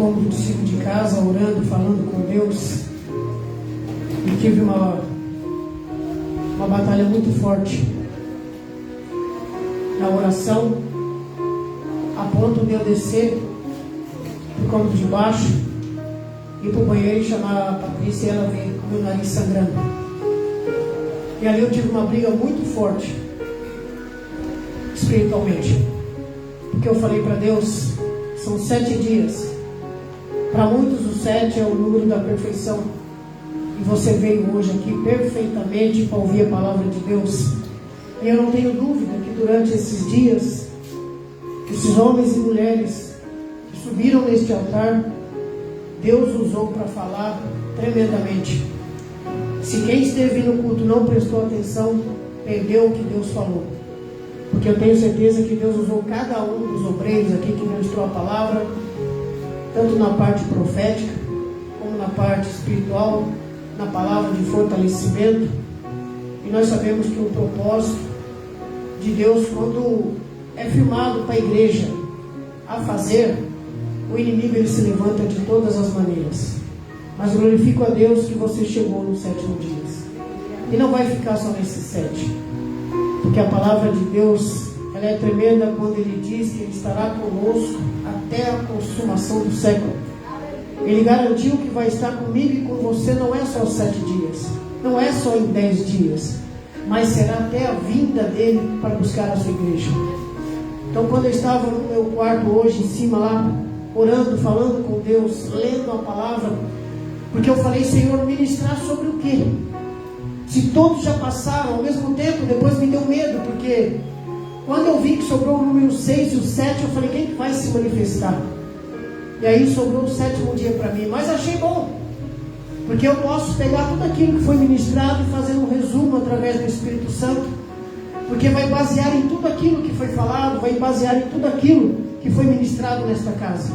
cômodo de cima de casa, orando, falando com Deus, e tive uma batalha muito forte na oração, a ponto de eu descer pro cômodo de baixo, ir pro banheiro e chamar a Patrícia, e ela veio com o meu nariz sangrando. E ali eu tive uma briga muito forte espiritualmente, porque eu falei para Deus: são 7 dias. Para muitos o 7 é o número da perfeição, e você veio hoje aqui perfeitamente para ouvir a palavra de Deus. E eu não tenho dúvida que durante esses dias, esses homens e mulheres que subiram neste altar, Deus usou para falar tremendamente. Se quem esteve no culto não prestou atenção, perdeu o que Deus falou, porque eu tenho certeza que Deus usou cada um dos obreiros aqui que ministrou a palavra, tanto na parte profética, como na parte espiritual, na palavra de fortalecimento. E nós sabemos que o propósito de Deus, quando é firmado para a igreja a fazer, o inimigo ele se levanta de todas as maneiras. Mas glorifico a Deus que você chegou no 7º dia. E não vai ficar só nesses 7, porque a palavra de Deus, ela é tremenda quando Ele diz que Ele estará conosco até a consumação do século. Ele garantiu que vai estar comigo e com você, não é só 7 dias, não é só em 10 dias, mas será até a vinda dele para buscar a sua igreja. Então, quando eu estava no meu quarto hoje, em cima lá, orando, falando com Deus, lendo a palavra, porque eu falei: Senhor, ministrar sobre o quê? Se todos já passaram ao mesmo tempo. Depois me deu medo, porque quando eu vi que sobrou o número 6 e o 7, eu falei: quem que vai se manifestar? E aí sobrou o 7º dia para mim. Mas achei bom, porque eu posso pegar tudo aquilo que foi ministrado e fazer um resumo através do Espírito Santo, porque vai basear em tudo aquilo que foi falado, vai basear em tudo aquilo que foi ministrado nesta casa.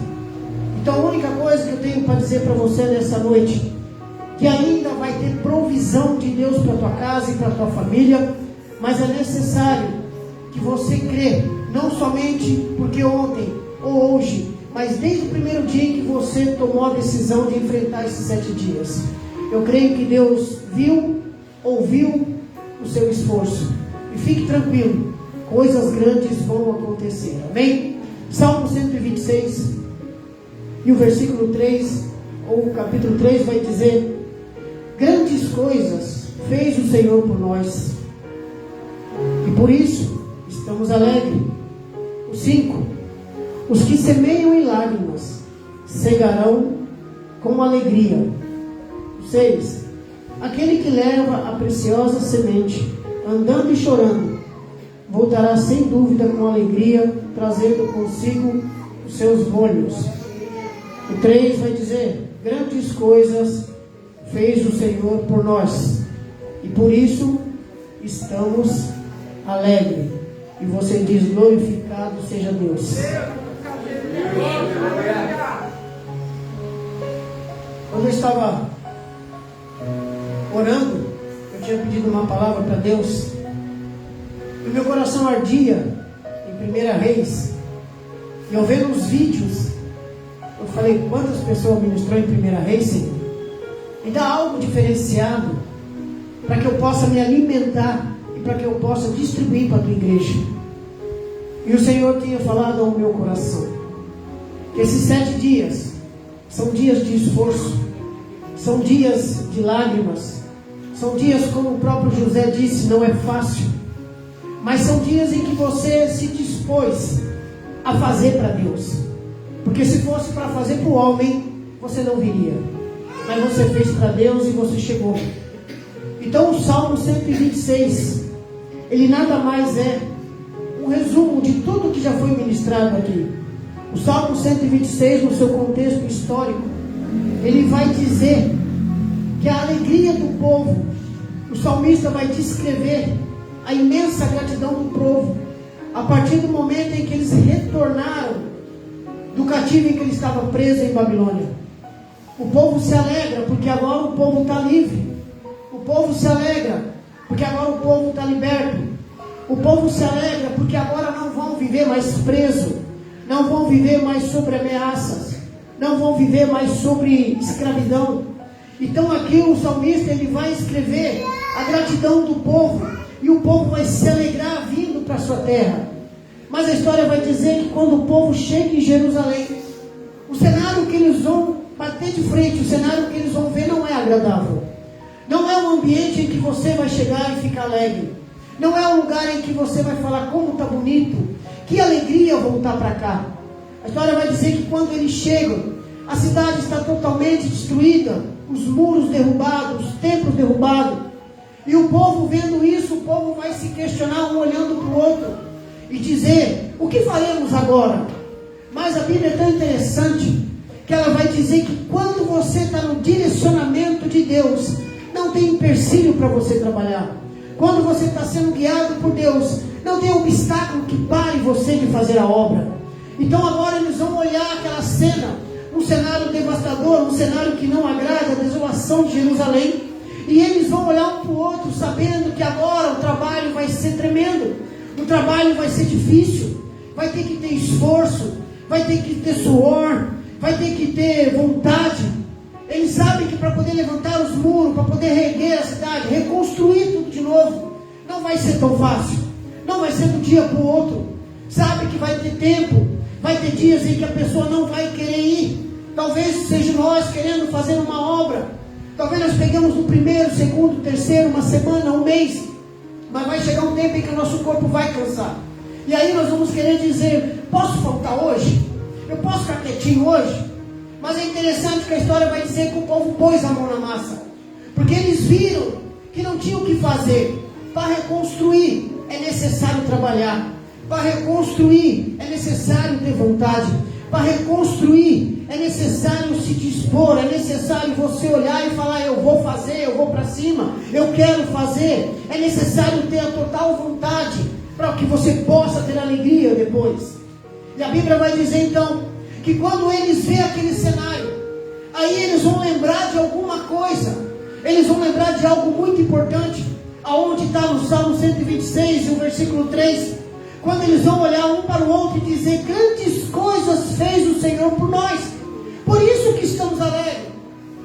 Então a única coisa que eu tenho para dizer para você nessa noite, que ainda vai ter provisão de Deus para a tua casa e para a tua família, mas é necessário que você crê, não somente porque ontem ou hoje, mas desde o primeiro dia em que você tomou a decisão de enfrentar esses 7 dias. Eu creio que Deus viu, ouviu o seu esforço, e fique tranquilo, coisas grandes vão acontecer, amém? Salmo 126, e o versículo 3, ou o capítulo 3 vai dizer: grandes coisas fez o Senhor por nós, e por isso estamos alegres. O 5, os que semeiam em lágrimas cegarão com alegria. O 6, aquele que leva a preciosa semente, andando e chorando, voltará sem dúvida com alegria, trazendo consigo os seus molhos. O 3 vai dizer: grandes coisas fez o Senhor por nós, e por isso estamos alegres. E você diz: glorificado seja Deus. Quando eu estava orando, eu tinha pedido uma palavra para Deus, e meu coração ardia em 1 Reis, e eu vendo os vídeos, eu falei: quantas pessoas ministrou em 1 Reis, Senhor? Me dá algo diferenciado, para que eu possa me alimentar e para que eu possa distribuir para a tua igreja. E o Senhor tinha falado ao meu coração que esses 7 dias são dias de esforço, são dias de lágrimas, são dias, como o próprio José disse, não é fácil, mas são dias em que você se dispôs a fazer para Deus, porque se fosse para fazer para o homem, você não viria, mas você fez para Deus e você chegou. Então o Salmo 126, ele nada mais é um resumo de tudo que já foi ministrado aqui. O Salmo 126, no seu contexto histórico, ele vai dizer que a alegria do povo, o salmista vai descrever a imensa gratidão do povo, a partir do momento em que eles retornaram do cativo em que ele estava preso em Babilônia. O povo se alegra porque agora o povo está livre. O povo se alegra porque agora o povo está liberto. O povo se alegra porque agora não vão viver mais preso, não vão viver mais sob ameaças, não vão viver mais sobre escravidão. Então aqui o salmista ele vai escrever a gratidão do povo, e o povo vai se alegrar vindo para a sua terra. Mas a história vai dizer que quando o povo chega em Jerusalém, o cenário que eles vão bater de frente, o cenário que eles vão ver não é agradável. Não é um ambiente em que você vai chegar e ficar alegre. Não é um lugar em que você vai falar como está bonito, que alegria voltar para cá. A história vai dizer que quando eles chegam, a cidade está totalmente destruída, os muros derrubados, os templos derrubados. E o povo vendo isso, o povo vai se questionar, um olhando para o outro, e dizer, o que faremos agora? Mas a Bíblia é tão interessante, que ela vai dizer que quando você está no direcionamento de Deus, não tem empecilho para você trabalhar. Quando você está sendo guiado por Deus, não tem obstáculo que pare você de fazer a obra. Então agora eles vão olhar aquela cena, um cenário devastador, um cenário que não agrada, a desolação de Jerusalém, e eles vão olhar um para o outro, sabendo que agora o trabalho vai ser tremendo, o trabalho vai ser difícil, vai ter que ter esforço, vai ter que ter suor, vai ter que ter vontade. Eles sabem que para poder levantar os muros, para poder reerguer a cidade, reconstruir tudo de novo, não vai ser tão fácil, não vai ser de um dia para o outro. Sabe que vai ter tempo, vai ter dias em que a pessoa não vai querer ir. Talvez seja nós querendo fazer uma obra, talvez nós pegamos no primeiro, segundo, terceiro, uma semana, um mês, mas vai chegar um tempo em que o nosso corpo vai cansar. E aí nós vamos querer dizer, posso faltar hoje? Eu posso ficar quietinho hoje? Mas é interessante que a história vai dizer que o povo pôs a mão na massa, porque eles viram que não tinham o que fazer. Para reconstruir é necessário trabalhar, para reconstruir é necessário ter vontade, para reconstruir é necessário se dispor, é necessário você olhar e falar, eu vou fazer, eu vou para cima, eu quero fazer. É necessário ter a total vontade, para que você possa ter alegria depois. E a Bíblia vai dizer então, que quando eles veem aquele cenário, aí eles vão lembrar de alguma coisa, eles vão lembrar de algo muito importante, aonde está no Salmo 126, o versículo 3, quando eles vão olhar um para o outro e dizer, grandes coisas fez o Senhor por nós, por isso que estamos alegres.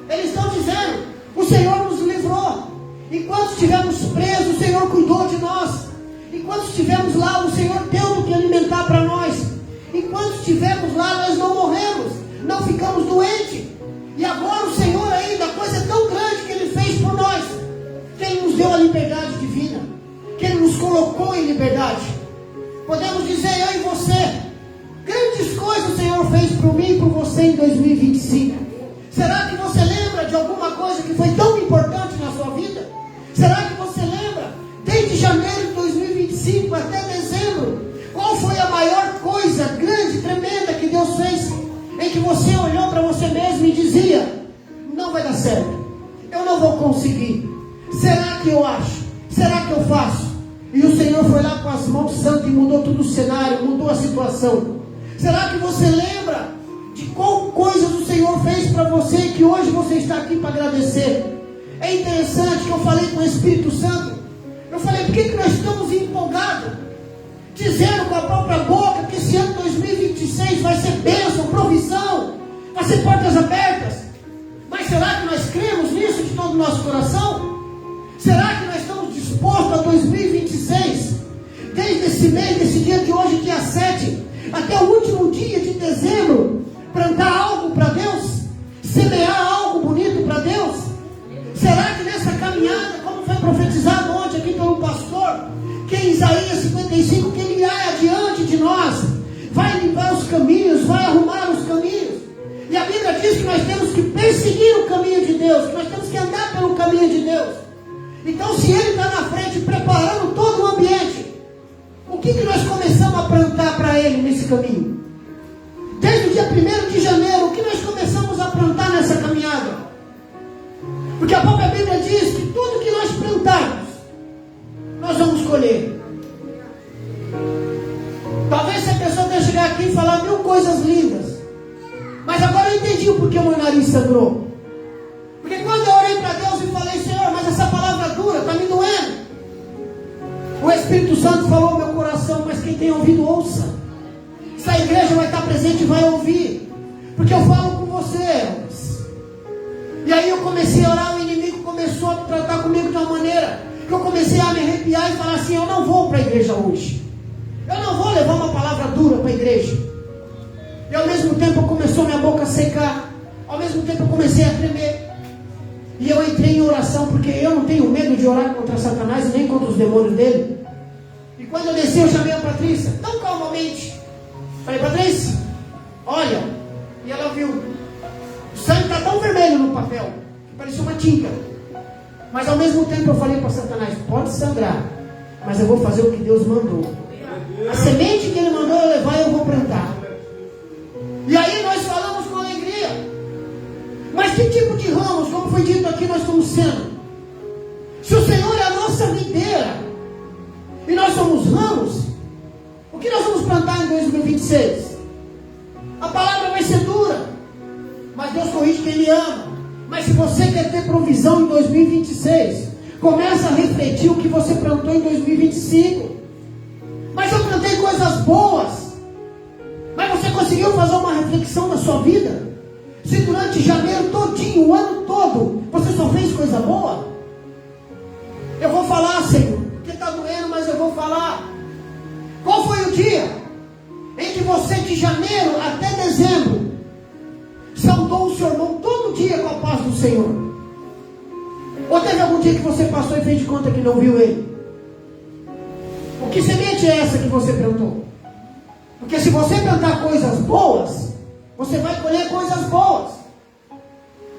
Eles estão dizendo, o Senhor nos livrou, enquanto estivemos presos, o Senhor cuidou de nós, enquanto estivemos lá, o Senhor deu do que alimentar para nós. Enquanto estivemos lá, nós não morremos, não ficamos doentes. E agora o Senhor ainda, a coisa é tão grande que Ele fez por nós, que Ele nos deu a liberdade divina, que Ele nos colocou em liberdade. Podemos dizer, eu e você, grandes coisas o Senhor fez por mim e por você em 2025. Será que você lembra de alguma coisa que foi tão importante na sua vida? Será que você lembra, desde janeiro de 2025 até dezembro, qual foi a maior coisa grande, tremenda que Deus fez, em que você olhou para você mesmo e dizia, não vai dar certo, eu não vou conseguir, será que eu acho, será que eu faço? E o Senhor foi lá com as mãos santas e mudou todo o cenário, mudou a situação. Será que você lembra de qual coisas o Senhor fez para você, que hoje você está aqui para agradecer? É interessante que eu falei com o Espírito Santo, eu falei, por que nós estamos empolgados, dizendo com a própria boca que esse ano 2026 vai ser bênção, provisão, vai ser portas abertas. Mas será que nós cremos nisso de todo o nosso coração? Será que nós estamos dispostos a 2026, desde esse mês, desse dia de hoje, dia 7, até o último dia de dezembro, plantar algo para Deus? Semear algo bonito para Deus? Será que nessa caminhada, como foi profetizado ontem aqui pelo pastor, que em Isaías 55, que Ele vai adiante de nós, vai limpar os caminhos, vai arrumar os caminhos. E a Bíblia diz que nós temos que perseguir o caminho de Deus, que nós temos que andar pelo caminho de Deus. Então, se Ele está na frente, preparando todo o ambiente, o que nós começamos a plantar para Ele nesse caminho? Desde o dia 1º de janeiro, o que nós começamos a plantar nessa caminhada? Porque a própria Bíblia diz que tudo que nós plantarmos, nós vamos colher. Talvez se a pessoa tenha chegar aqui e falar 1000 coisas lindas, mas agora eu entendi o porquê o meu nariz sangrou. Porque quando eu orei para Deus e falei, Senhor, mas essa palavra dura, está me doendo, o Espírito Santo falou ao meu coração, mas quem tem ouvido ouça. Se a igreja vai estar presente, vai ouvir, porque eu falo com você, Elvis. E aí eu comecei a orar, o inimigo começou a tratar comigo de uma maneira que eu comecei a me arrepiar e falar assim: eu não vou para a igreja hoje. Eu não vou levar uma palavra dura para a igreja. E ao mesmo tempo começou minha boca a secar. Ao mesmo tempo eu comecei a tremer. E eu entrei em oração, porque eu não tenho medo de orar contra Satanás e nem contra os demônios dele. E quando eu desci, eu chamei a Patrícia, tão calmamente. Falei: Patrícia, olha. E ela viu. O sangue está tão vermelho no papel, que parecia uma tinta. Mas ao mesmo tempo eu falei para Satanás: pode sangrar, mas eu vou fazer o que Deus mandou. A semente que Ele mandou eu levar, eu vou plantar. E aí nós falamos com alegria. Mas que tipo de ramos, como foi dito aqui, nós estamos sendo? Se o Senhor é a nossa videira e nós somos ramos, o que nós vamos plantar em 2026? A palavra vai ser dura, mas Deus corrige quem Ele ama. Mas se você quer ter provisão em 2026, começa a refletir o que você plantou em 2025. Mas eu plantei coisas boas. Mas você conseguiu fazer uma reflexão na sua vida? Se durante janeiro todinho, o ano todo, você só fez coisa boa? Eu vou falar, Senhor, porque está doendo, mas eu vou falar. Qual foi o dia em que você, de janeiro até dezembro, saudou o seu irmão todo dia com a paz do Senhor? Ou teve algum dia que você passou e fez de conta que não viu ele? O que semente é essa que você plantou? Porque se você plantar coisas boas, você vai colher coisas boas.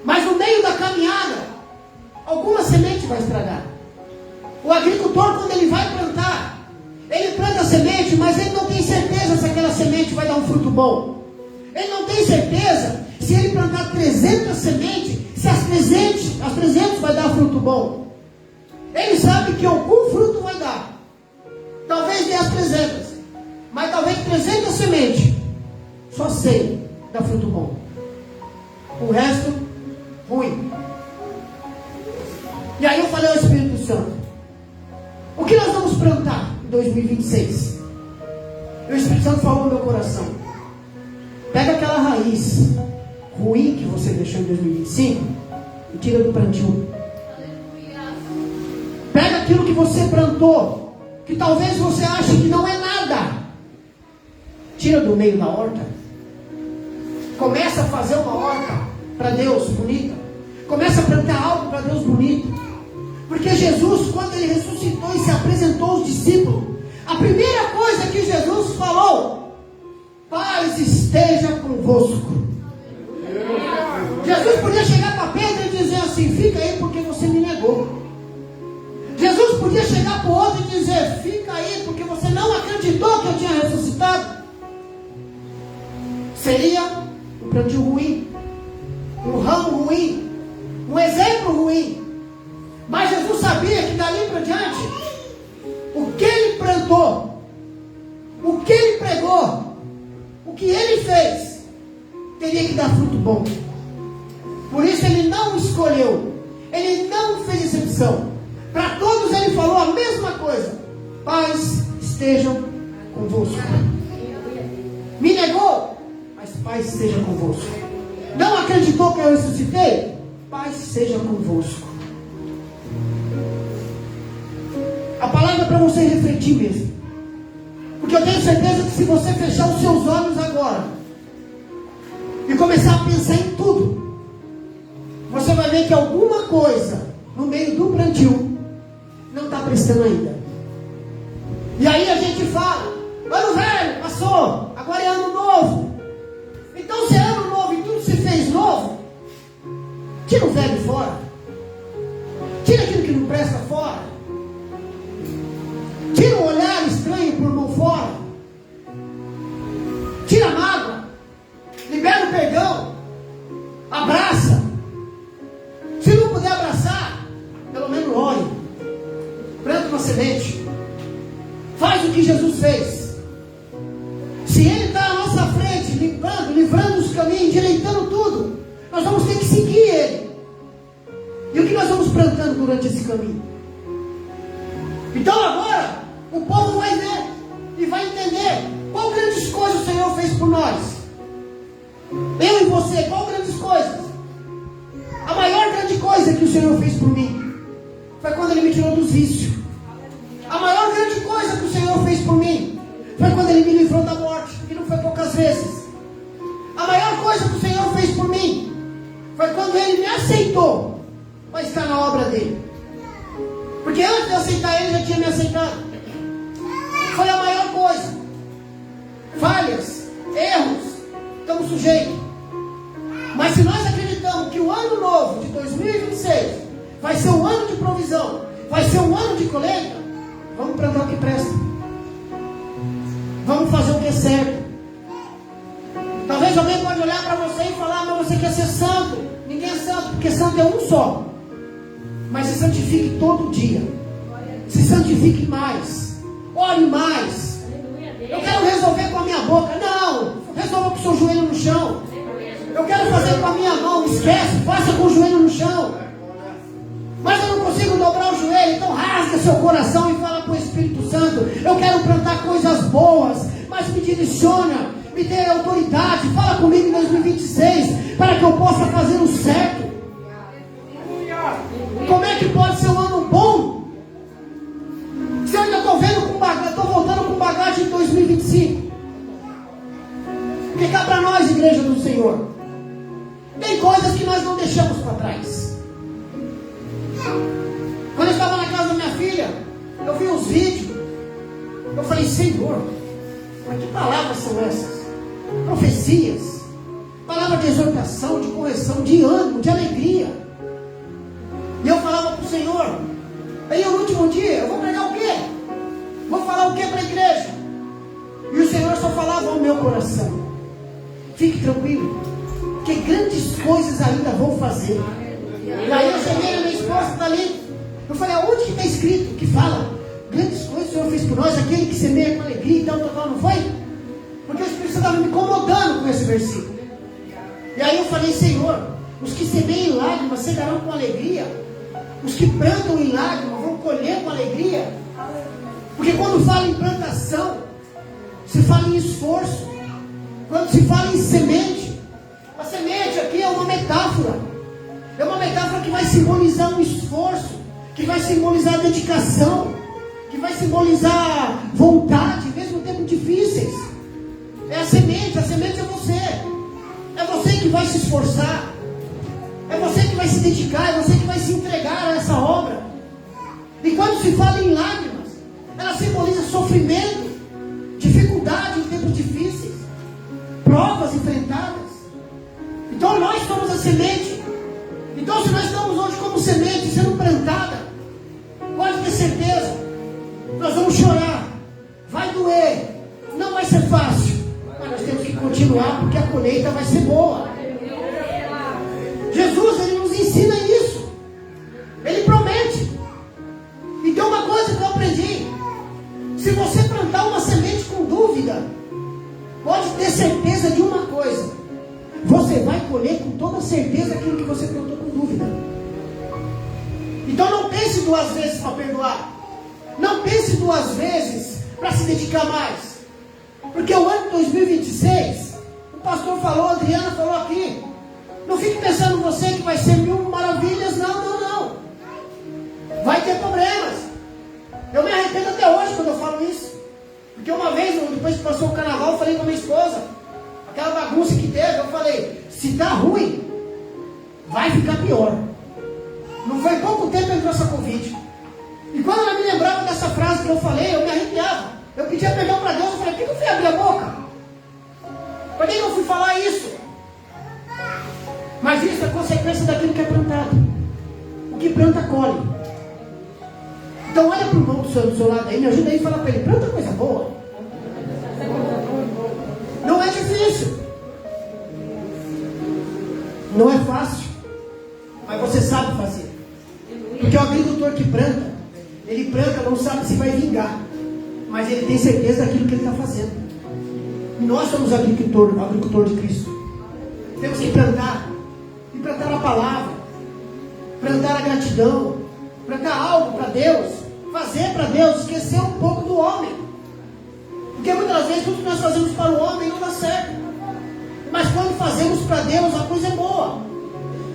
Mas no meio da caminhada, alguma semente vai estragar. O agricultor, quando ele vai plantar, ele planta a semente, mas ele não tem certeza se aquela semente vai dar um fruto bom. Ele não tem certeza se ele plantar 300 sementes, se as 300 vai dar fruto bom. Ele sabe que algum fruto vai dar. Talvez dê as 300, mas talvez 300 sementes, só 100 dá fruto bom. O resto, ruim. E aí eu falei ao Espírito Santo: o que nós vamos plantar em 2026? E o Espírito Santo falou no meu coração: pega aquela raiz ruim que você deixou em 2025 e tira do plantio. Pega aquilo que você plantou, que talvez você ache que não é nada, tira do meio da horta. Começa a fazer uma horta para Deus bonita. Começa a plantar algo para Deus bonito. Porque Jesus, quando Ele ressuscitou e se apresentou aos discípulos, a primeira coisa que Jesus falou: paz esteja convosco. Jesus podia chegar para Pedro e dizer assim: fica aí porque você me negou. Jesus podia chegar para o outro e dizer: fica aí porque você não acreditou que eu tinha ressuscitado. Seria um plantio ruim, um ramo ruim, um exemplo ruim. Mas Jesus sabia que dali para diante, o que Ele plantou, o que Ele pregou, o que Ele fez, teria que dar fruto bom. Por isso Ele não escolheu, Ele não fez exceção. Para todos Ele falou a mesma coisa: paz estejam convosco. Me negou, mas paz esteja convosco. Não acreditou que eu ressuscitei? Paz seja convosco. A palavra é para você refletir mesmo. Porque eu tenho certeza que se você fechar os seus olhos agora e começar a pensar em tudo, você vai ver que alguma coisa no meio do plantio não está prestando ainda. E aí a gente fala: ano velho, passou, agora é ano novo. Então se é ano novo e tudo se fez novo, tira o velho fora. Tira aquilo que não presta fora. Tira o olhar estranho por mão fora. Tira a mágoa. Libera o perdão. Abraça. Se não puder abraçar, pelo menos ore. Planta uma semente. Faz o que Jesus fez. Se Ele está à nossa frente, livrando os caminhos, endireitando tudo, nós vamos ter que seguir Ele. E o que nós vamos plantando durante esse caminho? Então agora, o povo vai ver e vai entender qual grandes coisas o Senhor fez por nós. Eu e você, qual grandes coisas. A maior grande coisa que o Senhor fez por mim foi quando Ele me tirou dos vícios. A maior grande coisa que o Senhor fez por mim foi quando Ele me livrou da morte, e não foi poucas vezes. A maior coisa que o Senhor fez por mim foi quando Ele me aceitou para estar na obra dEle. Porque antes de eu aceitar Ele, já tinha me aceitado. Foi a maior coisa. Falhas, erros, estamos sujeitos. Mas se nós acreditamos que o ano novo de 2026 vai ser um ano de provisão, vai ser um ano de colheita, vamos plantar o que presta. Vamos fazer o que é certo. Talvez alguém pode olhar para você e falar, mas você quer ser santo. Ninguém é santo, porque santo é um só. Mas se santifique todo dia. Se santifique mais. Ore mais. Eu quero resolver com a minha boca. Não, resolva com o seu joelho no chão. Eu quero fazer com a minha mão. Esquece, faça com o joelho no chão. Mas eu não consigo dobrar o joelho. Então rasga seu coração e fala com o Espírito Santo. Eu quero plantar coisas boas, mas me direciona, me dê autoridade. Fala comigo em 2026 para que eu possa fazer o certo. Como é que pode ser um ano bom se eu ainda estou vendo com bagagem, estou voltando com bagagem em 2025? Porque cá para nós, igreja do Senhor, tem coisas que nós não deixamos para trás. Quando eu estava na casa da minha filha, eu vi uns vídeos. Eu falei, Senhor, mas que palavras são essas? Profecias, palavra de exortação, de correção, de ânimo, de alegria. E eu falava para o Senhor, aí no último dia, eu vou pregar o quê? Vou falar o quê para a igreja? E o Senhor só falava ao meu coração, fique tranquilo, porque grandes coisas ainda vou fazer. E aí eu cheguei, a minha esposa está ali, eu falei, aonde que está escrito que fala, grandes coisas o Senhor fez por nós, aquele que semeia com alegria e tal, não foi? Porque o Espírito Santo estava me incomodando com esse versículo. E aí eu falei, Senhor, os que semeiam em lágrimas cegarão com alegria. Os que plantam em lágrimas vão colher com alegria. Porque quando fala em plantação, se fala em esforço. Quando se fala em semente, a semente aqui é uma metáfora. É uma metáfora que vai simbolizar um esforço, que vai simbolizar a dedicação, que vai simbolizar vontade, mesmo em tempos difíceis. É a semente é você. É você que vai se esforçar. É você que vai se dedicar, é você que vai se entregar a essa obra. E quando se fala em lágrimas, ela simboliza sofrimento, dificuldade em tempos difíceis, provas enfrentadas. Então nós somos a semente. Então se nós estamos hoje como semente, sendo plantada, pode ter certeza, nós vamos chorar, vai doer, não vai ser fácil, mas nós temos que continuar, porque a colheita vai ser boa. Jesus, Ele nos ensina isso. Ele promete. E tem uma coisa que eu aprendi. Se você plantar uma semente com dúvida, pode ter certeza de uma coisa. Você vai colher com toda certeza aquilo que você plantou com dúvida. Então não pense duas vezes para perdoar. Não pense duas vezes para se dedicar mais. Porque o ano de 2026, o pastor falou, a Adriana falou aqui, não fique pensando você que vai ser 1000 maravilhas. Não. Vai ter problemas. Eu me arrependo até hoje quando eu falo isso. Porque uma vez, depois que passou o carnaval, eu falei com a minha esposa, aquela bagunça que teve, eu falei, se tá ruim, vai ficar pior. Não foi pouco tempo que entrou essa Covid. E quando ela me lembrava dessa frase que eu falei, eu me arrepiava. Eu pedia perdão para Deus, eu falei, por que eu fui abrir a boca? Por que eu fui falar isso? Mas isso é consequência daquilo que é plantado. O que planta, colhe. Então olha para o irmão do seu lado aí, me ajuda aí e fala para ele, planta coisa boa. Não é difícil. Não é fácil. Mas você sabe fazer. Porque o agricultor que planta, ele planta, não sabe se vai vingar, mas ele tem certeza daquilo que ele está fazendo. E nós somos agricultor de Cristo. Temos que plantar. E plantar a palavra, plantar a gratidão, plantar algo para Deus, fazer para Deus, esquecer um pouco do homem. Porque muitas vezes tudo que nós fazemos para o homem não dá certo. Mas quando fazemos para Deus, a coisa é boa.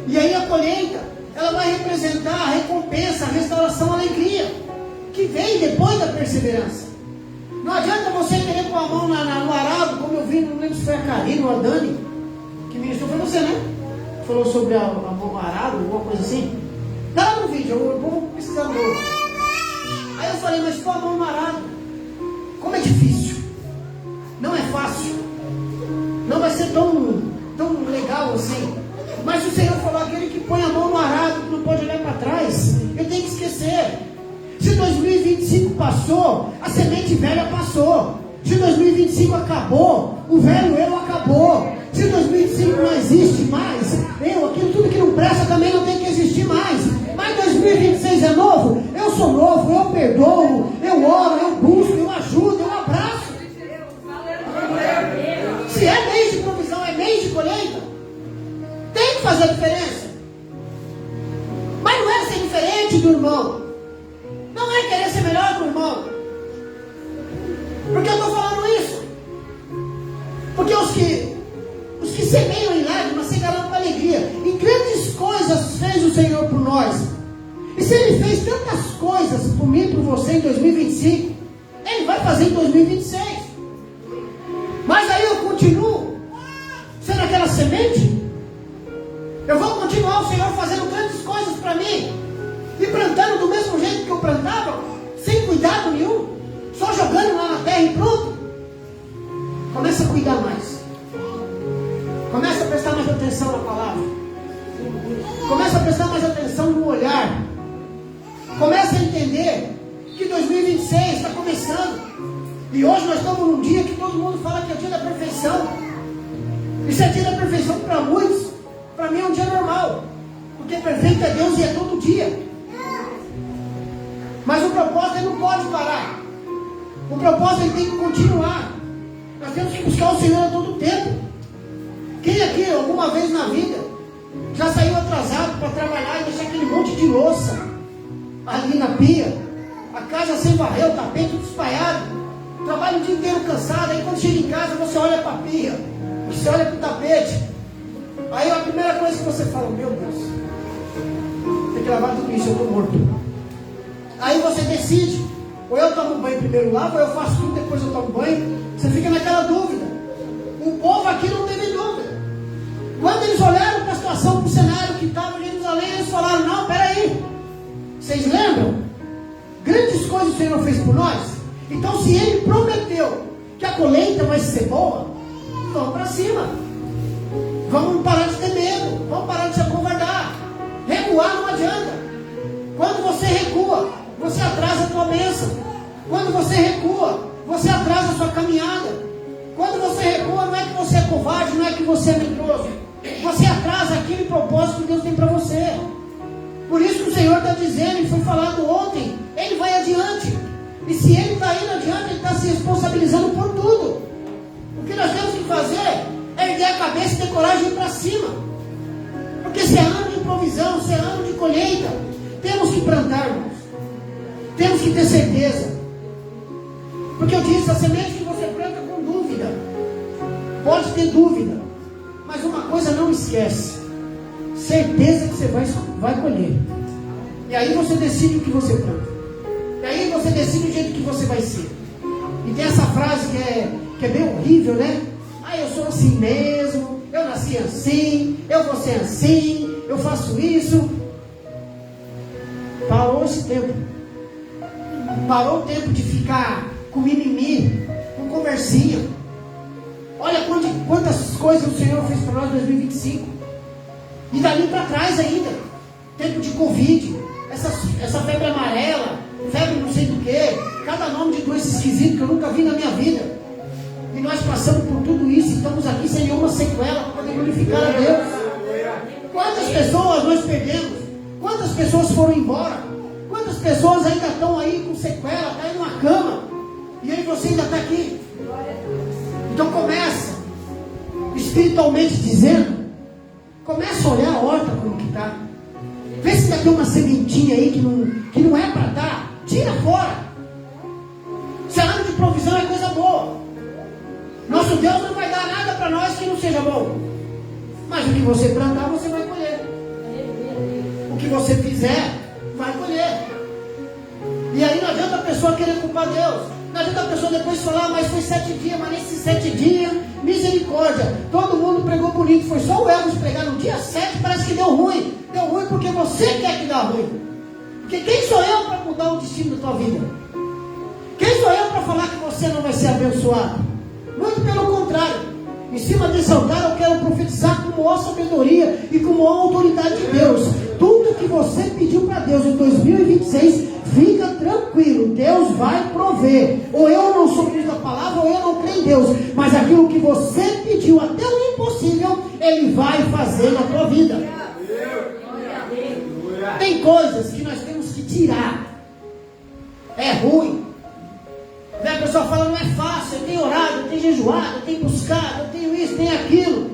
E aí a colheita, ela vai representar a recompensa, a restauração, a alegria, que vem depois da perseverança. Não adianta você querer pôr a mão no arado, como eu vi, não lembro se foi a Karine ou a Dani, que ministrou, foi você, né? Falou sobre a mão no arado, alguma coisa assim. Tá lá no vídeo, eu vou pesquisar de novo. Aí eu falei, mas pôr a mão no arado, como é difícil. Não é fácil. Não vai ser tão legal assim. Mas o Senhor falou, aquele que põe a mão no arado, que não pode olhar para trás, eu tenho que esquecer. Se 2025 passou, a semente velha passou. Se 2025 acabou, o velho eu acabou. Se 2025 não existe mais, aquilo tudo que não presta também não tem que existir mais. Mas 2026 é novo, eu sou novo, eu perdoo, eu oro, eu busco, eu ajudo, eu abraço. Se é mês de provisão, é mês de colheita, tem que fazer a diferença. Mas não é ser diferente do irmão. Não é querer ser melhor que o irmão. Por que eu estou falando isso? Porque os que semeiam em lágrimas cegarão com alegria. E grandes coisas fez o Senhor por nós. E se Ele fez tantas coisas por mim e por você em 2025, Ele vai fazer em 2026. Mas aí eu continuo sendo aquela semente. Eu vou continuar o Senhor fazendo grandes coisas para mim e plantando do mesmo jeito que eu plantava, sem cuidado nenhum, só jogando lá na terra e pronto. Começa a cuidar mais. Começa a prestar mais atenção na palavra. Começa a prestar mais atenção no olhar. Começa a entender que 2026 está começando. E hoje nós estamos num dia que todo mundo fala que é o dia da perfeição. Isso é dia da perfeição para muitos. Para mim é um dia normal. Porque perfeito é Deus e é todo dia. Mas o propósito ele não pode parar. O propósito ele tem que continuar. Nós temos que buscar o Senhor a todo tempo. Quem aqui alguma vez na vida já saiu atrasado para trabalhar e deixar aquele monte de louça ali na pia, a casa sem varrer, o tapete tudo espalhado, trabalha o dia inteiro cansado, aí quando chega em casa você olha para a pia, você olha para o tapete, aí a primeira coisa que você fala, meu Deus, tem que lavar tudo isso, eu estou morto. Aí você decide, ou eu tomo banho primeiro lavo, ou eu faço tudo, depois eu tomo banho. Você fica naquela dúvida. O povo aqui não teve dúvida. Quando eles olharam para a situação, para o cenário que estava em Jerusalém, eles falaram, não, peraí, vocês lembram? Grandes coisas o Senhor fez por nós. Então se Ele prometeu que a colheita vai ser boa, vamos para cima. Vamos parar de ter medo, vamos parar de se acovardar. Recuar não adianta. Quando você recua, você atrasa a tua bênção. Quando você recua, você atrasa a sua caminhada. Quando você recua, não é que você é covarde, não é que você é medroso. Você atrasa aquele propósito que Deus tem para você. Por isso que o Senhor está dizendo, e foi falado ontem, Ele vai adiante. E se Ele está indo adiante, Ele está se responsabilizando por tudo. O que nós temos que fazer é erguer a cabeça e ter coragem de ir para cima. Porque se é ano de provisão, se é ano de colheita, temos que plantar, irmãos. Temos que ter certeza. Porque eu disse, a semente que você planta com dúvida, pode ter dúvida, mas uma coisa não esquece, certeza que você vai colher. E aí você decide o que você planta. E aí você decide o jeito que você vai ser. E tem essa frase que é bem horrível, né? Ah, eu sou assim mesmo, eu nasci assim, eu vou ser assim, eu faço isso. Parou esse tempo. Parou o tempo de ficar com mimimi, com conversinha. Olha quantas coisas o Senhor fez para nós em 2025. E dali para trás ainda. Tempo de Covid, essa febre amarela, febre não sei do que, cada nome de doença esquisito que eu nunca vi na minha vida. E nós passamos por tudo isso e estamos aqui sem nenhuma sequela para poder glorificar a Deus. Quantas pessoas nós perdemos? Quantas pessoas foram embora? Quantas pessoas ainda estão aí com sequela, está aí numa cama? E aí você ainda está aqui. Então começa, espiritualmente dizendo, começa a olhar a horta como que está. Vê se ainda tem uma sementinha aí que não é para dar. Tira fora. Se é ano de provisão é coisa boa. Nosso Nosso Deus não vai dar nada para nós que não seja bom. Mas o que você plantar, você vai colher. O que você fizer, vai colher. E aí não adianta a pessoa querer culpar Deus. Não adianta a pessoa depois falar, mas foi 7 dias, mas nesses 7 dias, misericórdia. Todo mundo pregou bonito, foi só o Elvis pregar no dia 7, parece que deu ruim. Deu ruim porque você quer que dê ruim. Porque quem sou eu para mudar o destino da tua vida? Quem sou eu para falar que você não vai ser abençoado? Muito pelo contrário. Em cima desse altar eu quero profetizar com maior sabedoria e com maior autoridade de Deus. Tudo que você pediu para Deus em 2026, fica tranquilo, Deus vai prover. Ou eu não sou filho da palavra, ou eu não creio em Deus. Mas aquilo que você pediu, até o impossível, Ele vai fazer na tua vida. Tem coisas que nós temos que tirar. É ruim. A pessoa fala, não é fácil, eu tenho orado, eu tenho jejuado, eu tenho buscado, eu tenho isso, tenho aquilo.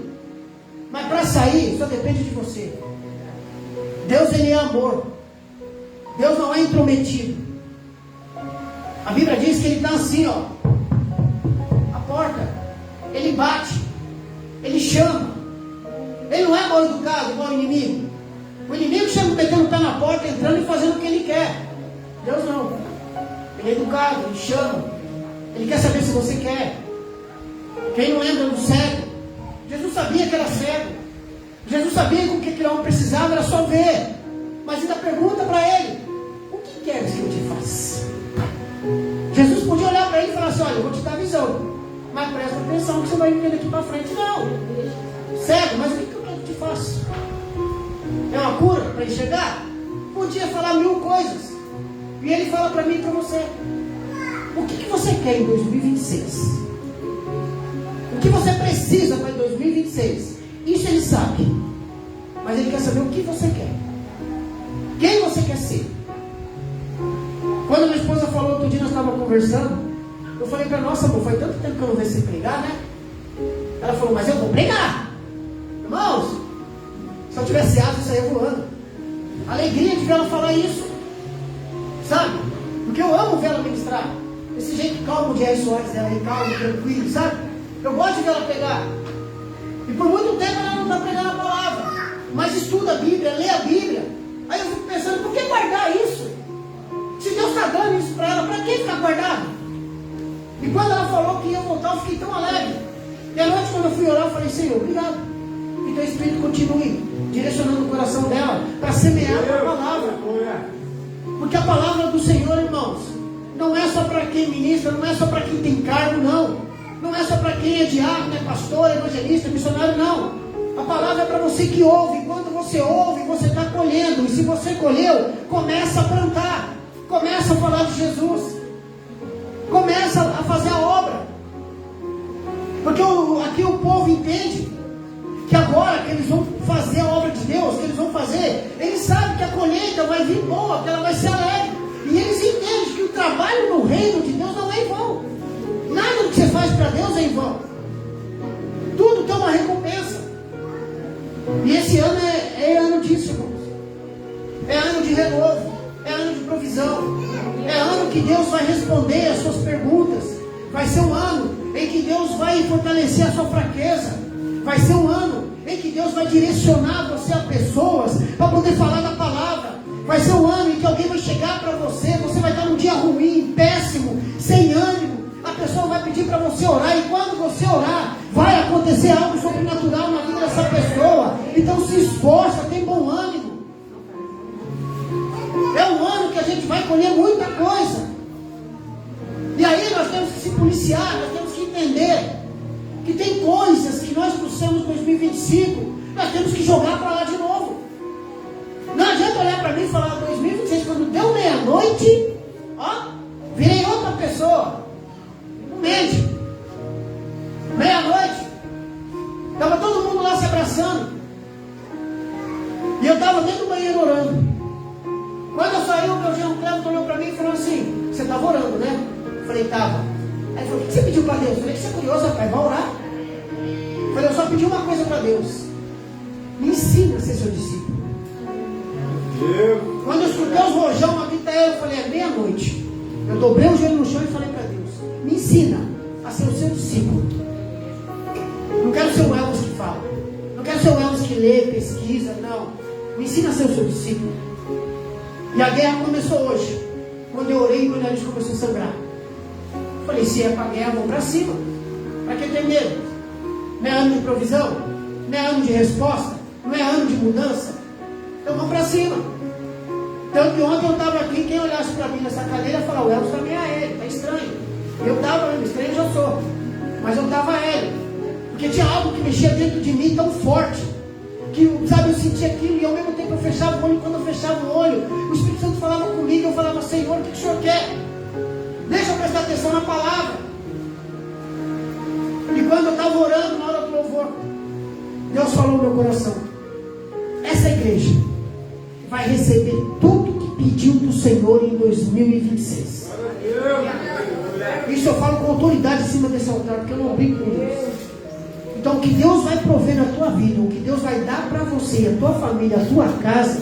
Mas para sair, só depende de você. Deus, Ele é amor. Deus não é intrometido. A Bíblia diz que Ele está assim, ó. A porta. Ele bate. Ele chama. Ele não é mal educado, igual o inimigo. O inimigo chega metendo o pé na porta, entrando e fazendo o que ele quer. Deus não. Ele é educado, Ele chama. Ele quer saber se você quer. Quem não lembra do cego? Jesus sabia que era cego. Jesus sabia que o que aquele homem precisava era só ver. Mas ainda pergunta para ele: o que queres que eu te faça? Jesus podia olhar para ele e falar assim: olha, eu vou te dar visão, mas presta atenção que você vai entender daqui para frente. Não. Cego, mas o que eu quero que eu te faça? É uma cura para enxergar? Podia falar 1000 coisas. E ele fala para mim e para você: o que você quer em 2026? O que você precisa para 2026? Isso Ele sabe. Mas Ele quer saber o que você quer. Quem você quer ser? Quando minha esposa falou, outro dia nós estávamos conversando, eu falei para ela: nossa, amor, faz tanto tempo que eu não vejo você pregar, né? Ela falou: mas eu vou pregar. Irmãos, se eu tivesse asas, eu saía voando. A alegria de ver ela falar isso, sabe? Porque eu amo ver ela ministrar. Esse jeito calmo de R. Soares dela, calmo, tranquilo, sabe? Eu gosto de ver ela pegar. E por muito tempo ela não está pregando a palavra, mas estuda a Bíblia, lê a Bíblia. Aí eu fico pensando: por que guardar isso? Se Deus está dando isso para ela, para que ficar guardado? E quando ela falou que ia voltar, eu fiquei tão alegre. E à noite, quando eu fui orar, eu falei: Senhor, obrigado. Que teu Espírito continue direcionando o coração dela para semear a palavra. Porque a palavra do Senhor, irmãos, não é só para quem ministra, não é só para quem tem cargo, não. Não é só para quem é diácono, é pastor, evangelista, missionário, não. A palavra é para você que ouve. Quando você ouve, você está colhendo. E se você colheu, começa a plantar. Começa a falar de Jesus. Começa a fazer a obra. Porque aqui o povo entende que agora que eles vão fazer a obra de Deus, que eles vão fazer, eles sabem que a colheita vai vir boa, que ela vai ser alegre. E eles entendem que o trabalho no reino de Deus não é em vão. Nada do que você faz para Deus é em vão. Tudo tem uma recompensa. E esse ano é ano disso, irmãos. É ano de renovo. É ano de provisão. É ano que Deus vai responder as suas perguntas. Vai ser um ano em que Deus vai fortalecer a sua fraqueza. Vai ser um ano em que Deus vai direcionar você a pessoas para poder falar da palavra. Vai ser um ano em que alguém vai chegar para você, você vai estar num dia ruim, péssimo, sem ânimo. A pessoa vai pedir para você orar, e quando você orar, vai acontecer algo sobrenatural na vida dessa pessoa. Então se esforça, tem bom ânimo. É um ano que a gente vai colher muita coisa. E aí nós temos que se policiar, nós temos que entender que tem coisas que nós trouxemos em 2025, nós temos que jogar para lá de novo. Não adianta olhar para mim e falar: 2026, quando deu meia-noite, ó, virei outra pessoa. Não mente. Meia-noite, estava todo mundo lá se abraçando, e eu estava dentro do banheiro orando. Quando eu saí, o meu genro Cleber olhou para mim e falou assim: você estava orando, né? Eu falei: estava. Aí ele falou: o que você pediu para Deus? Eu falei: você é curioso, rapaz, vai orar. Eu falei: eu só pedi uma coisa para Deus: me ensina a ser seu discípulo. Quando eu escutei os rojão, uma gritaria, eu falei: é meia-noite. Eu dobrei o joelho no chão e falei para Deus: me ensina a ser o seu discípulo. Me ensina a ser o seu discípulo. E a guerra começou hoje. Quando eu orei, meu nariz começou a sangrar. Falei, se é para a guerra, vamos para cima. Para que ter medo? Não é ano de provisão? Não é ano de resposta? Não é ano de mudança? Então vamos para cima. Tanto que ontem eu estava aqui, quem olhasse para mim nessa cadeira falava, o Elvis também é ele, está estranho. Eu estava, estranho já sou, mas eu estava ele. Porque tinha algo que mexia dentro de mim tão forte, que, sabe, eu sentia aquilo, e ao mesmo tempo eu fechava o olho, e quando eu fechava o olho, o Espírito Santo falava comigo, eu falava, Senhor, o que o Senhor quer? Deixa eu prestar atenção na palavra. E quando eu estava orando na hora do louvor, Deus falou no meu coração, essa igreja vai receber tudo que pediu do Senhor em 2026. Isso eu falo com autoridade em cima desse altar, porque eu não brinco com Deus. Então o que Deus vai prover na tua vida, o que Deus vai dar para você, a tua família, a tua casa,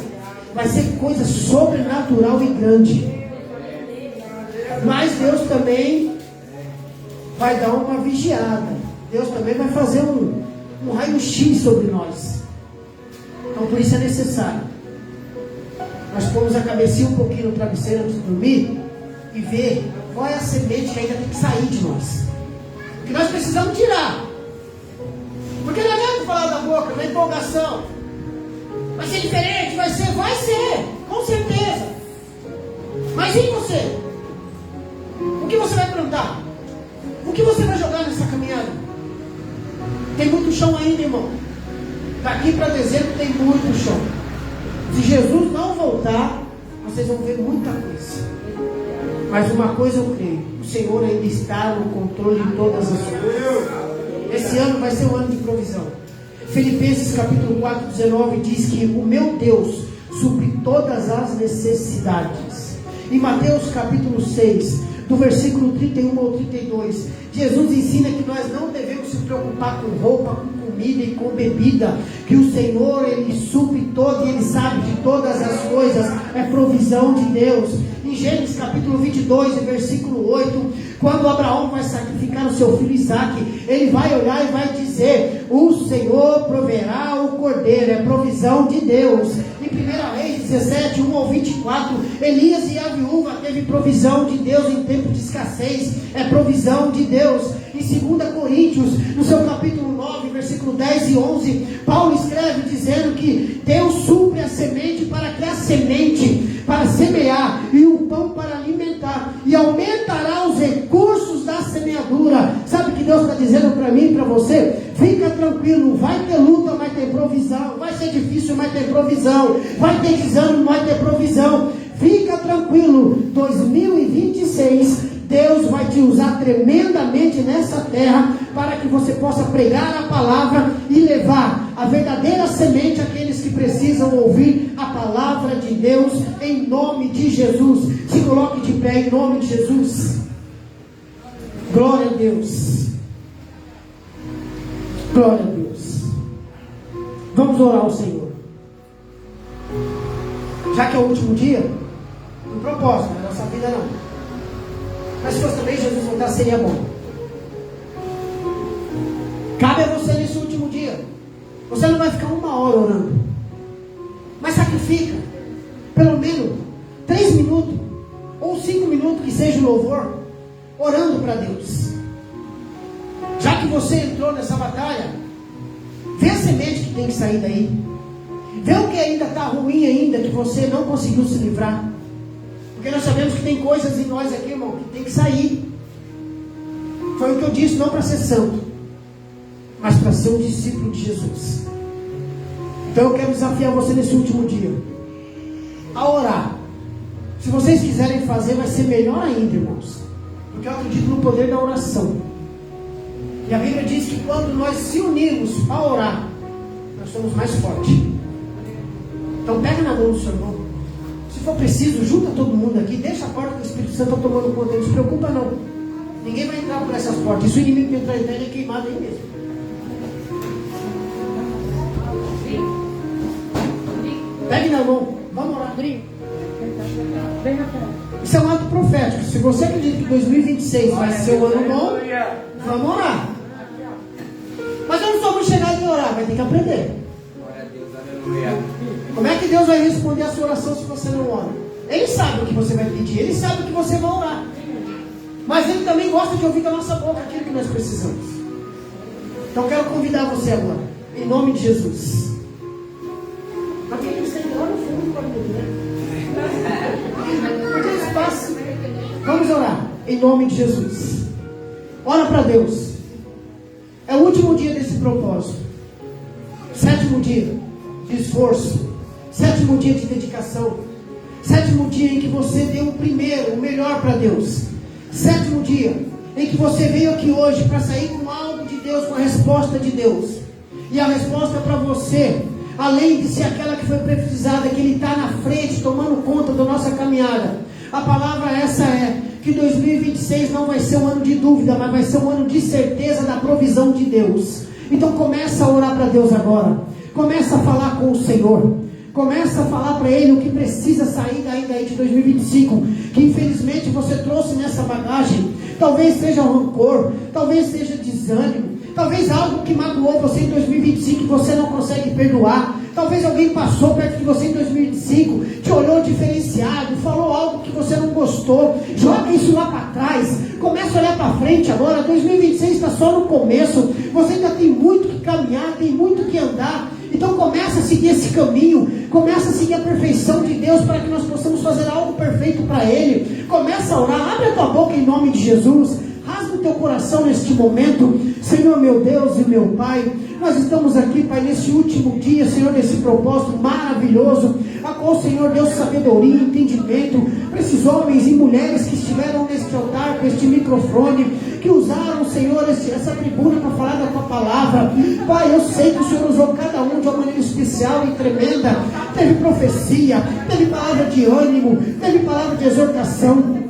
vai ser coisa sobrenatural e grande. Mas Deus também vai dar uma vigiada. Deus também vai fazer um raio-x sobre nós. Então por isso é necessário nós pomos a cabecinha um pouquinho no travesseiro antes de dormir e ver qual é a semente que ainda tem que sair de nós. Que nós precisamos tirar. Porque não adianta falar da boca, na empolgação. Vai ser diferente, vai ser, com certeza. Mas e você? O que você vai plantar? O que você vai jogar nessa caminhada? Tem muito chão ainda, irmão. Daqui para dezembro tem muito chão. Se Jesus não voltar, vocês vão ver muita coisa. Mas uma coisa eu creio, o Senhor ainda está no controle de todas as coisas. Esse ano vai ser um ano de provisão. Filipenses capítulo 4, 19 diz que o meu Deus supre todas as necessidades. Em Mateus capítulo 6, do versículo 31 ao 32, Jesus ensina que nós não devemos se preocupar com roupa, com comida e com bebida, que o Senhor, Ele supre todo e Ele sabe de todas as coisas, é provisão de Deus. Em Gênesis capítulo 22, versículo 8, quando Abraão vai sacrificar o seu filho Isaque, ele vai olhar e vai dizer, o Senhor proverá o cordeiro, é provisão de Deus. Em 1 Reis 17, 1 ao 24, Elias e a viúva teve provisão de Deus em tempo de escassez, é provisão de Deus. Em 2 Coríntios, no seu capítulo 9, versículo 10 e 11, Paulo escreve dizendo que Deus supre a semente para que a semente, para semear, e o pão para alimentar, e aumentará os recursos da semeadura. Sabe o que Deus está dizendo para mim e para você? Fica tranquilo, vai ter luta, vai ter provisão, vai ser difícil, vai ter provisão, vai ter desânimo, vai ter provisão. Fica tranquilo, 2026, Deus vai te usar tremendamente nessa terra, para que você possa pregar a palavra e levar a verdadeira semente àqueles que precisam ouvir a palavra de Deus, em nome de Jesus. Se coloque de pé em nome de Jesus. Glória a Deus. Glória a Deus. Vamos orar ao Senhor. Já que é o último dia, um propósito, na nossa vida não. Mas se fosse também Jesus voltar, seria bom. Cabe a você nesse último dia. Você não vai ficar 1 hora orando, mas sacrifica pelo menos 3 minutos ou 5 minutos, que seja o louvor, orando para Deus. Já que você entrou nessa batalha, vê a semente que tem que sair daí. Vê o que ainda está ruim ainda, que você não conseguiu se livrar. Porque nós sabemos que tem coisas em nós aqui, irmão, que tem que sair. Foi o que eu disse, não para ser santo, mas para ser um discípulo de Jesus. Então eu quero desafiar você nesse último dia a orar. Se vocês quiserem fazer, vai ser melhor ainda, irmãos, porque eu acredito no poder da oração. E a Bíblia diz que quando nós se unirmos a orar, nós somos mais fortes. Então pega na mão do seu irmão. Se for preciso, junta todo mundo aqui, deixa a porta que o Espírito Santo está tomando conta. Não se preocupa não. Ninguém vai entrar por essas portas. E se o inimigo que entrar em ele é queimado aí mesmo. Pegue na mão. Vamos orar. Isso é um ato profético. Se você acredita que 2026 vai ser um ano bom, vamos orar. Mas eu não sou muito chegado em orar, vai ter que aprender. Glória a Deus, aleluia. Como é que Deus vai responder a sua oração se você não ora? Ele sabe o que você vai pedir, Ele sabe o que você vai orar. Mas Ele também gosta de ouvir da nossa boca aquilo que nós precisamos. Então eu quero convidar você agora, em nome de Jesus. Mas quem você ora no fundo pode pedir, porque espaço. Vamos orar, em nome de Jesus. Ora para Deus. É o último dia desse propósito. 7º dia de esforço. 7º dia de dedicação. 7º dia em que você deu o primeiro, o melhor para Deus. 7º dia em que você veio aqui hoje para sair com algo de Deus, com a resposta de Deus. E a resposta para você, além de ser aquela que foi profetizada, que Ele está na frente, tomando conta da nossa caminhada. A palavra essa é que 2026 não vai ser um ano de dúvida, mas vai ser um ano de certeza da provisão de Deus. Então começa a orar para Deus agora. Começa a falar com o Senhor. Começa a falar para Ele o que precisa sair ainda aí de 2025, que infelizmente você trouxe nessa bagagem. Talvez seja rancor, talvez seja desânimo, talvez algo que magoou você em 2025 que você não consegue perdoar. Talvez alguém passou perto de você em 2025, te olhou diferenciado, falou algo que você não gostou. Joga isso lá para trás, começa a olhar para frente agora. 2026 está só no começo, você ainda tem muito que caminhar, tem muito que andar. Então começa a seguir esse caminho, começa a seguir a perfeição de Deus para que nós possamos fazer algo perfeito para Ele. Começa a orar, abre a tua boca em nome de Jesus, rasga o teu coração neste momento. Senhor meu Deus e meu Pai, nós estamos aqui, Pai, nesse último dia, Senhor, desse propósito maravilhoso, a qual, Senhor, deu sabedoria e entendimento para esses homens e mulheres que estiveram neste altar, com este microfone, que usaram, Senhor, essa tribuna para falar da Tua palavra. Pai, eu sei que o Senhor usou cada um de uma maneira especial e tremenda. Teve profecia, teve palavra de ânimo, teve palavra de exortação,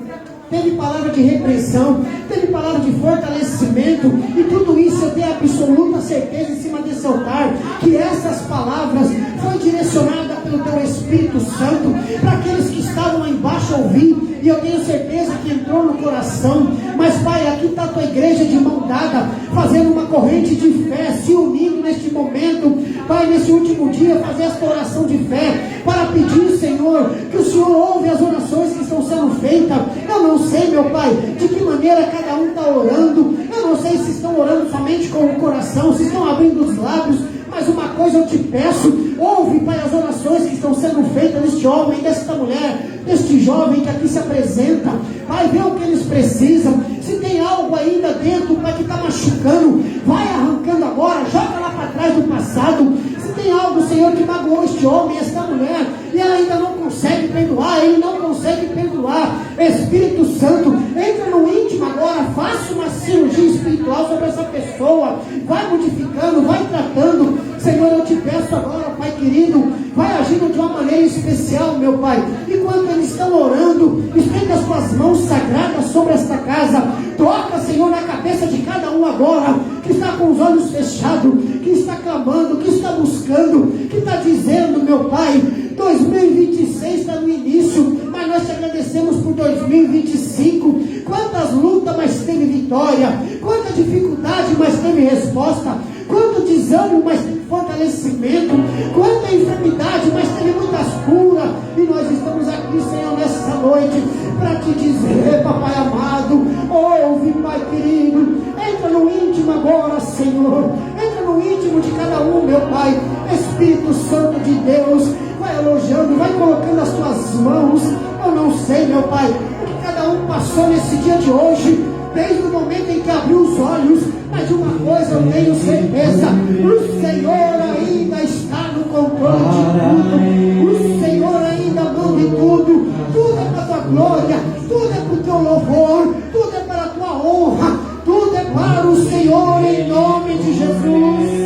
teve palavra de repreensão, teve palavra de fortalecimento, e tudo isso eu tenho absoluta certeza em cima desse altar, que essas palavras foram direcionadas pelo Teu Espírito Santo, para aqueles que estavam lá embaixo a ouvir, e eu tenho certeza que entrou no coração. Mas Pai, aqui está a Tua igreja de mão dada, fazendo uma corrente de fé, se unindo neste momento, Pai, nesse último dia, fazer esta oração de fé, para pedir, Senhor, que o Senhor ouve as orações que estão sendo feitas. Eu não sei, meu Pai, de que maneira cada um está orando. Eu não sei se estão orando somente com o coração, se estão abrindo os lábios. Mas uma coisa eu te peço, ouve, Pai, as orações que estão sendo feitas deste homem, desta mulher, deste jovem que aqui se apresenta. Pai, vê o que eles precisam. Se tem algo ainda dentro, Pai, que está machucando, vai arrancando agora, joga lá para trás do passado. Se tem algo, Senhor, que magoou este homem, esta mulher, e ela ainda não consegue perdoar, ele não consegue perdoar, Espírito Santo, entra no íntimo agora, faça uma cirurgia espiritual sobre essa pessoa, vai modificando, vai tratando. Senhor, eu te peço agora, Pai querido, vai agindo de uma maneira especial, meu Pai. Enquanto eles estão orando, estende as tuas mãos sagradas sobre esta casa. Toca, Senhor, na cabeça de cada um agora, que está com os olhos fechados, que está clamando, que está buscando, que está dizendo, meu Pai, 2026 está no início, mas nós te agradecemos por 2025. Quantas lutas, mas teve vitória. Quanta dificuldade, mas teve resposta. Quanto desânimo, mas teve fortalecimento. Quanta enfermidade, mas teve muitas curas. E nós estamos aqui, Senhor, nessa noite, para te dizer, Papai amado, ouve, Pai querido, entra no íntimo agora, Senhor. Entra no íntimo de cada um, meu Pai. Espírito Santo de Deus, vai elogiando, vai colocando as tuas mãos. Eu não sei, meu Pai, o que cada um passou nesse dia de hoje, desde o momento em que abriu os olhos, mas de uma coisa eu tenho certeza: o Senhor ainda está no controle de tudo, o Senhor ainda manda em tudo, tudo é para a tua glória, tudo é para o teu louvor, tudo é para a tua honra, tudo é para o Senhor, em nome de Jesus.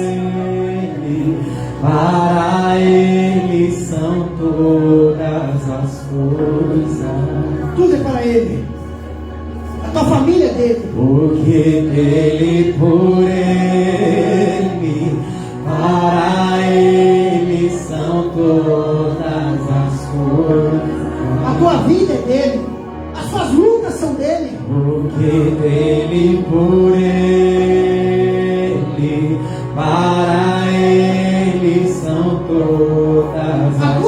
Para Ele são todas as coisas. Tudo é para Ele. A tua família é dele. Porque dele, por Ele, para Ele são todas as coisas. A tua vida é dele. As suas lutas são dele. Porque dele, por Ele, para Ele são todas as coisas.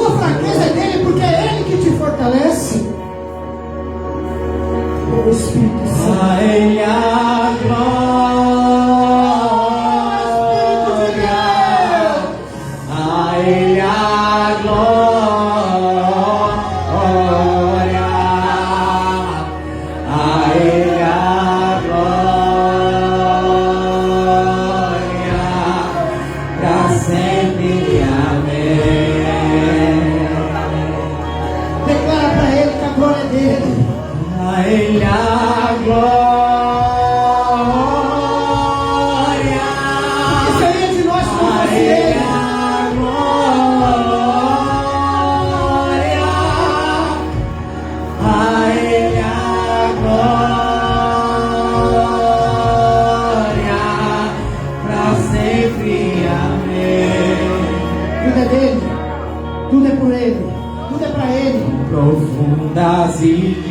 por Ele, tudo é para Ele. Profundas riquezas,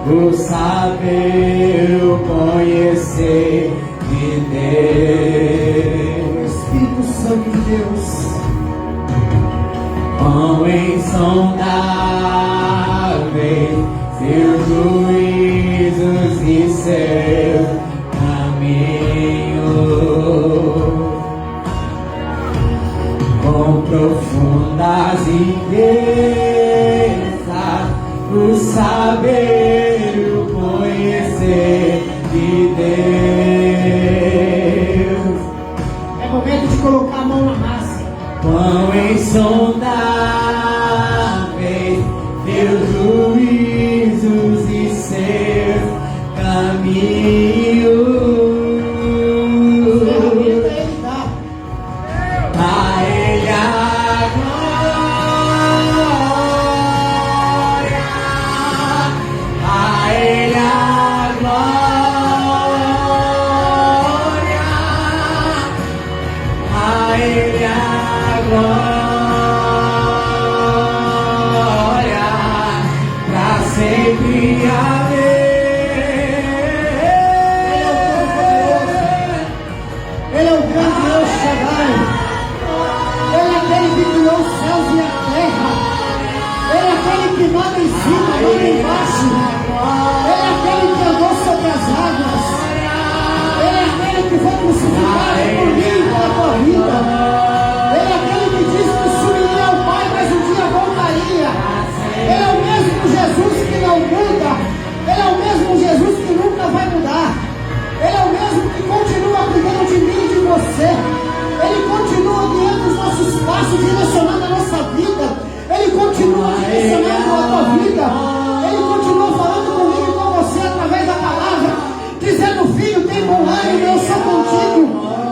o saber, o conhecer de Deus. Espírito Santo de Deus, Quão insondáveis seus juízos e seus caminhos, com profundas riquezas, o saber e o conhecer de Deus. é momento de colocar a mão na massa. Quão insondáveis teus juízos e seus caminhos. Ferramenta Ele dá. A Ele a glória, a Ele a glória, a Ele a glória, pra sempre. Ele é o grande Deus Shaddai. Ele é aquele que criou os céus e a terra. Ele é aquele que manda em cima, manda embaixo. Ele é aquele que andou sobre as águas. Ele é aquele que foi crucificado por mim e pela tua vida. Ele é aquele que disse que subiria ao Pai, mas um dia voltaria. Ele é o mesmo Jesus que não muda. Ele é o mesmo Jesus que nunca vai mudar. Ele é o mesmo que continua cuidando de mim e de você. Ele continua guiando os nossos passos, direcionando a nossa vida. Ele continua direcionando a tua vida. Ele continua falando comigo e com você através da palavra, dizendo: filho, tem bom ânimo, eu sou contigo.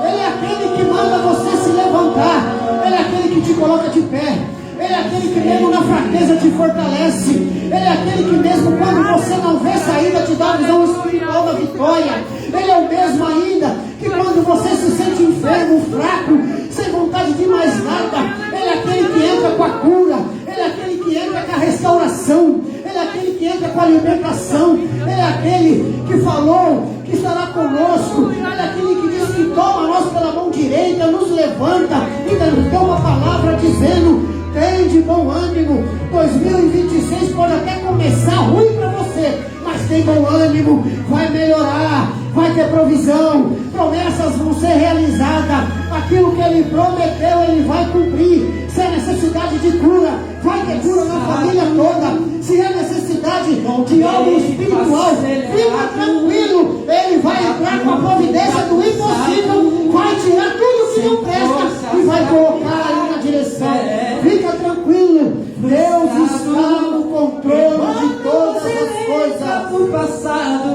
Ele é aquele que manda você se levantar. Ele é aquele que te coloca de pé. Ele é aquele que mesmo na fraqueza te fortalece. Ele é aquele que mesmo quando você não vê saída te dá a visão espiritual da vitória. Ele é o mesmo ainda que quando você se sente enfermo, fraco, sem vontade de mais nada, Ele é aquele que entra com a cura. Ele é aquele que entra com a restauração. Ele é aquele que entra com a libertação. Ele é aquele que falou que estará conosco. Ele é aquele que diz que toma nós pela mão direita, nos levanta e nos deu uma palavra dizendo: tem de bom ânimo. 2026 pode até começar ruim para você, mas tem bom ânimo, vai melhorar, vai ter provisão, promessas vão ser realizadas, aquilo que Ele prometeu Ele vai cumprir. Se é necessidade de cura, vai ter cura na família toda. Se é necessidade de algo espiritual, fica tranquilo, Ele vai entrar com a providência do impossível, vai tirar tudo que não presta e vai colocar aí na direção. Fica tranquilo, Deus está no controle de todas as coisas. Do passado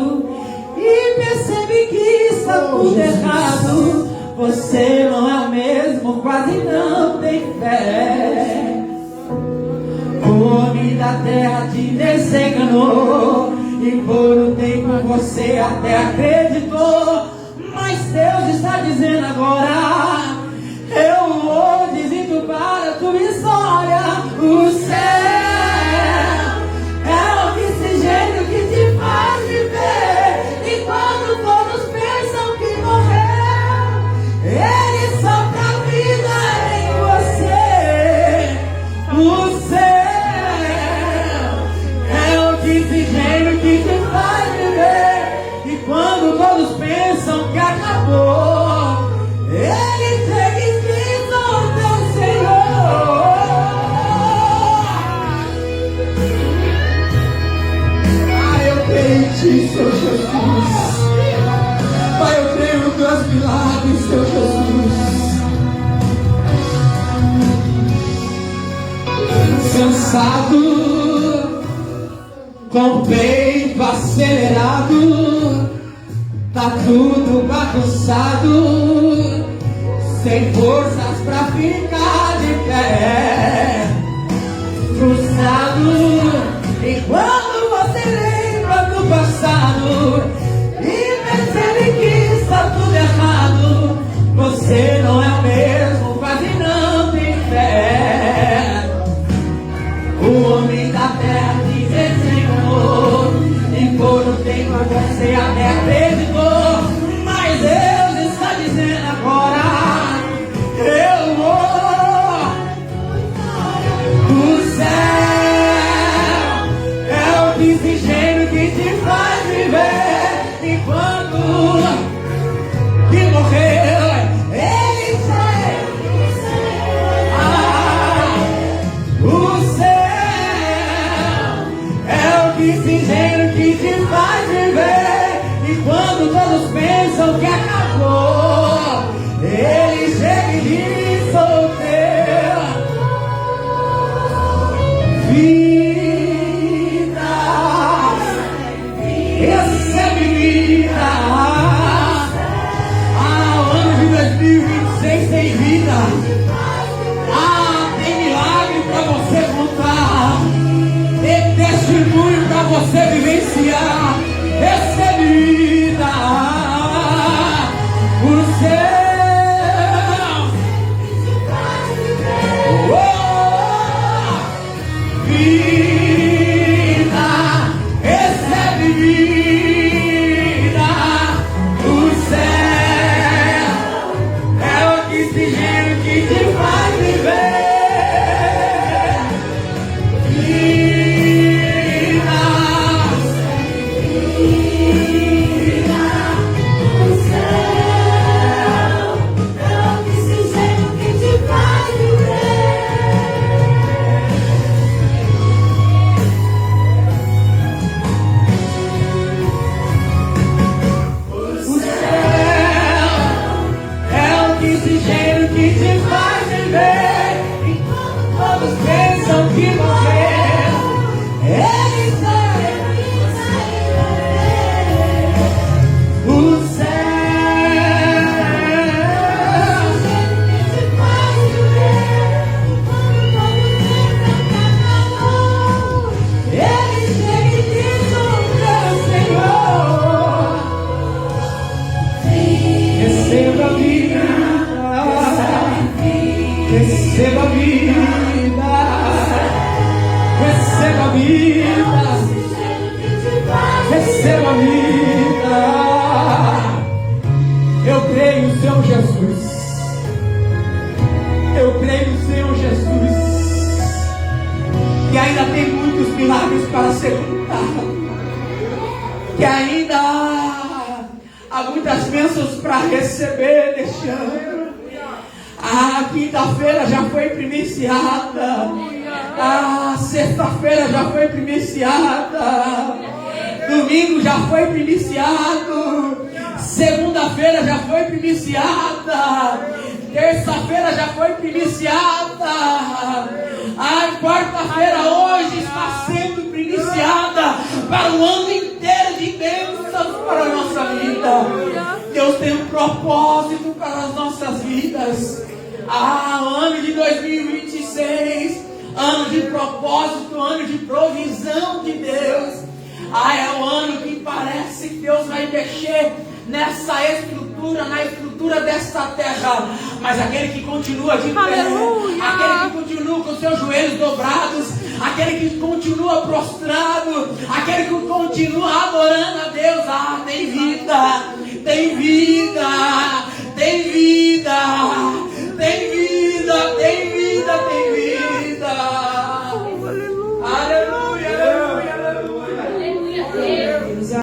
e percebe que está tudo errado, você não é o mesmo, quase não tem fé. O homem da terra te desenganou e por um tempo você até acreditou, mas Deus está dizendo agora: eu vou desentubar a tua história. O céu é o oxigênio que te faz viver, e quando todos pensam que morreu, Ele sopra a vida em você. O céu é o oxigênio que te faz viver, e quando todos pensam que acabou, Ele chega e diz ao teu Senhor: eu creio em Ti, Senhor Jesus. Pai, eu creio nos Teus milagres, Senhor Jesus. Cansado, com o peito acelerado, tá tudo bagunçado, sem forças pra ficar de pé, frustrado. E quando você lembra do passado e percebe que está tudo errado, você não é o mesmo, quase não tem fé. você vivenciar, recebida o céu. Vida, recebe vida do céu. É o oxigênio que te faz viver. Receba vida, receba vida, receba vida. Eu creio, Senhor Jesus. Eu creio, Senhor Jesus, que ainda tem muitos milagres para ser contados, que ainda há muitas bênçãos para receber neste ano. A quinta-feira já foi primiciada. A sexta-feira já foi primiciada. Domingo já foi primiciado. Segunda-feira já foi primiciada. Terça-feira já foi primiciada. A quarta-feira hoje está sendo primiciada para o ano inteiro de bênçãos para a nossa vida. Deus tem um propósito para as nossas vidas. Ano de 2026, ano de propósito, ano de provisão de Deus. É o ano que parece que Deus vai mexer nessa estrutura, na estrutura desta terra. Mas aquele que continua de pé, aquele que continua com seus joelhos dobrados, aquele que continua prostrado, aquele que continua adorando a Deus, tem vida, tem vida, tem vida, tem vida.